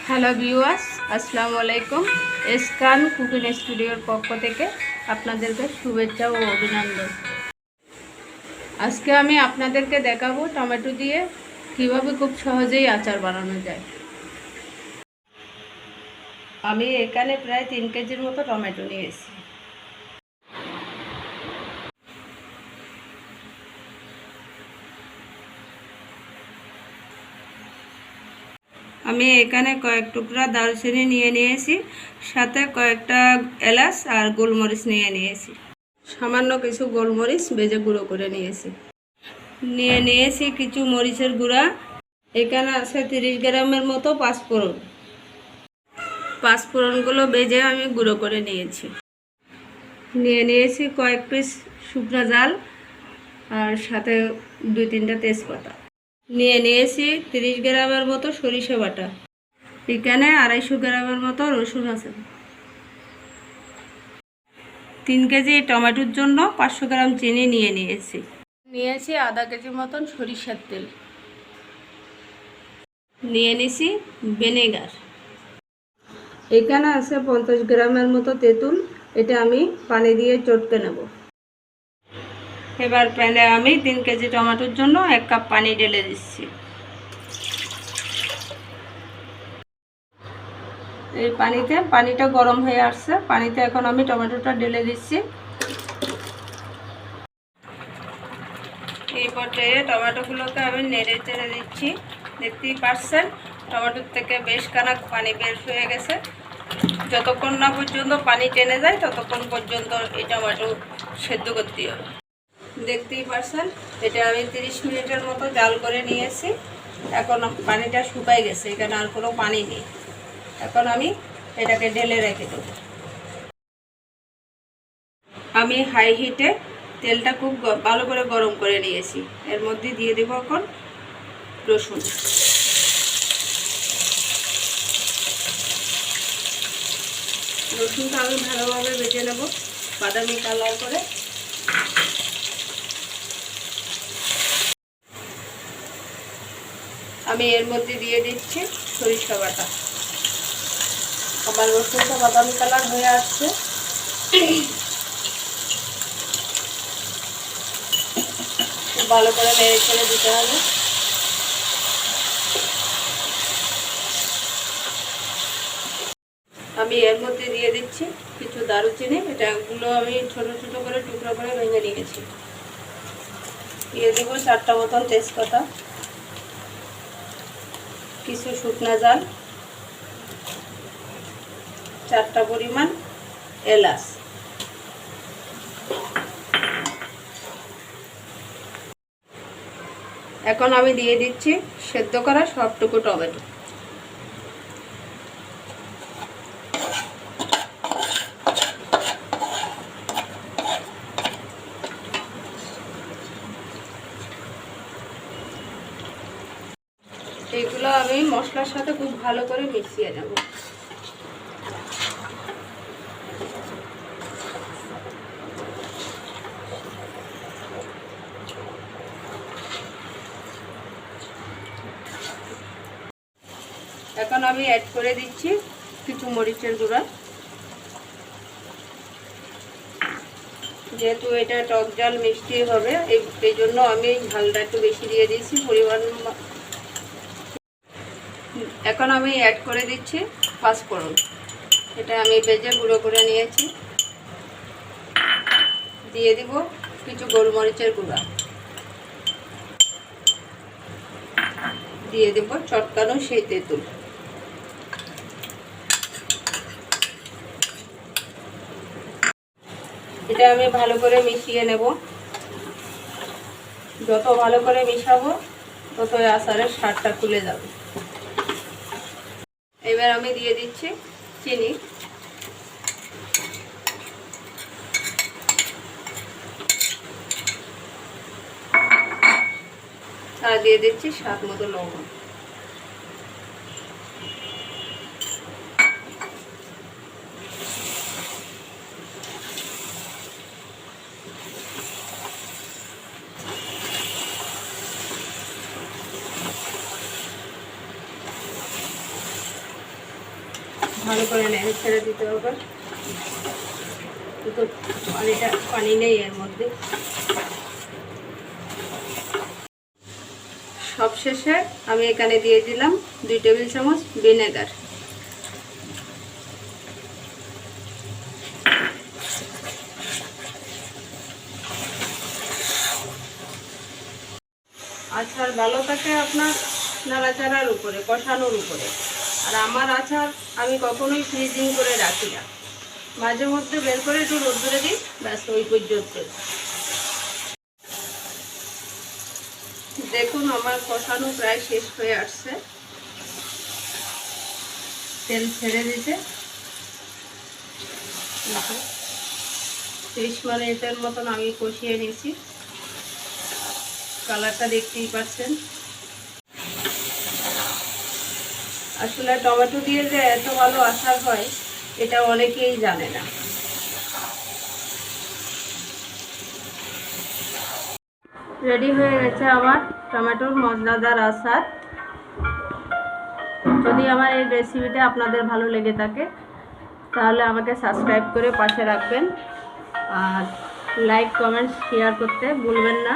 Hello viewers, আসসালামু আলাইকুম। Eskan cooking স্টুডিওর পক্ষ থেকে আপনাদেরকে শুভেচ্ছা ও অভিনন্দন। আজকে আমি আপনাদেরকে দেখাবো টমেটো দিয়ে কিভাবে খুব সহজেই আচার বানানো যায়। আমি এখানে প্রায় 3 কেজির মতো টমেটো নিয়েছি। আমি এখানে কয়েক টুকরা দারুচিনি নিয়ে নিয়েছি, সাথে কয়েকটা এলাচ আর গোলমরিচ নিয়ে নিয়েছি। সামান্য কিছু গোলমরিচ ভেজে গুঁড়ো করে নিয়েছি কিছু মরিচের গুঁড়া। এখানে আছে 30 গ্রামের মতো পাঁচফোড়নগুলো ভেজে আমি গুঁড়ো করে নিয়েছি কয়েক পিস শুকনো জাল আর সাথে 2-3টা তেজপাতা। নিয়েছি 30 গ্রামের মতো সরিষা বাটা। এখানে 250 গ্রামের মতো রসুন আছে। 3 কেজি টমেটোর জন্য 500 গ্রাম চিনি নিয়েছি আধা কেজি মতন সরিষার তেল। নিয়েছি ভিনেগার। এখানে আছে 50 গ্রামের মতো তেঁতুল, এটা আমি পানি দিয়ে চটকে নেব। এবার প্যানে আমি 3 কেজি টমেটোর জন্য 1 কাপ পানি ঢেলে দিচ্ছি। এই পানিটা গরম হয়ে আসছে, পানিতে এখন আমি টমেটোটা ঢেলে দিচ্ছি। এই পর্যায়ে টমেটোগুলোকে আমি নেড়ে চেড়ে দিচ্ছি। দেখতেই পাচ্ছেন টমেটোর থেকে বেশ খানিক পানি বের হয়ে গেছে। যতক্ষণ না পর্যন্ত পানি টেনে যায় ততক্ষণ পর্যন্ত এই টমেটো সেদ্ধ করতে হবে। দেখতেই পাচ্ছেন এটা আমি 30 মিনিটের মতো জাল করে নিয়েছি। এখন পানিটা শুকাই গেছে, এখানে আর কোনো পানি নেই। এখন আমি এটাকে ঢেলে রেখে দেব। আমি হাই হিটে তেলটা খুব ভালো করে গরম করে নিয়েছি। এর মধ্যে দিয়ে দেব এখন রসুন। রসুনটা আমি ভালোভাবে ভেজে নেব বাদামি কালার করে। আমি এর মধ্যে দিয়ে দিচ্ছি সরিষা বাটা। আমার রসুনটা বাদামি কালার হয়ে আসছে। ভালো করে নেড়ে চেড়ে দিতে হবে। আমি এর মধ্যে দিয়ে দিচ্ছি কিছু দারুচিনি, এটাগুলো আমি ছোট ছোট করে টুকরো করে ভেঙে নিয়েছি। দিয়ে দেব 4টা মতন তেজপাতা, কিছু শুকনা জাল, 4টা পরিমাণ এলাচ। এখন আমি দিয়ে দিচ্ছি সেদ্ধ করা সবটুকু টমেটো। এগুলো আমি মশলার সাথে খুব ভালো করে মিশিয়ে নেব। এখন আমি অ্যাড করে দিচ্ছি কিছু মরিচের গুঁড়া। যেহেতু এটা টক ঝাল মিষ্টি হবে, এই জন্য আমি ঝালটা একটু বেশি দিয়ে দিয়েছি পরিমাণ। এখন আমি অ্যাড করে দিচ্ছি পাঁচফোড়ন। এটা আমি ভেজে গুঁড়ো করে নিয়েছি। দিয়ে দিব কিছু গোলমরিচের গুঁড়া। দিয়ে দেব চটকানো সেই তেঁতুল। এটা আমি ভালো করে মিশিয়ে নেব। যত ভালো করে মিশাবো তত আচারের স্বাদটা খুলে যাবে। এবার আমি দিয়ে দিচ্ছি চিনি। আর দিয়ে দিচ্ছি স্বাদ মতো লবণ। ভালো করে নেড়ে ছেড়ে দিতে হবে। তো পানি নেই এর মধ্যে। সবশেষে আমি এখানে দিয়ে দিলাম 2 টেবিল চামচ ভিনেগার। আচার ভালো থাকে আপনার নাড়াচাড়ার উপরে, কষানোর উপরে। আর আমার আচার আমি কখনোই ফ্রিজিং করে রাখি না, মাঝে মধ্যে বের করে একটু রোদ্দুরে দিই, ব্যাস ওই পর্যন্ত। দেখুন আমার কষানো প্রায় শেষ হয়ে আসছে, তেল ছেড়ে দিতে। 30 মিনিটের মতন আমি কষিয়ে নিয়েছি। কালারটা দেখতেই পাচ্ছেন। আসলে টমেটো দিয়ে যে এত ভালো আচার হয় এটা অনেকেই জানে না। রেডি হয়ে গেছে আমার টমেটোর মশলাদার আচার। যদি আমার এই রেসিপিটা আপনাদের ভালো লেগে থাকে তাহলে আমাকে সাবস্ক্রাইব করে পাশে রাখবেন, আর লাইক কমেন্ট শেয়ার করতে ভুলবেন না।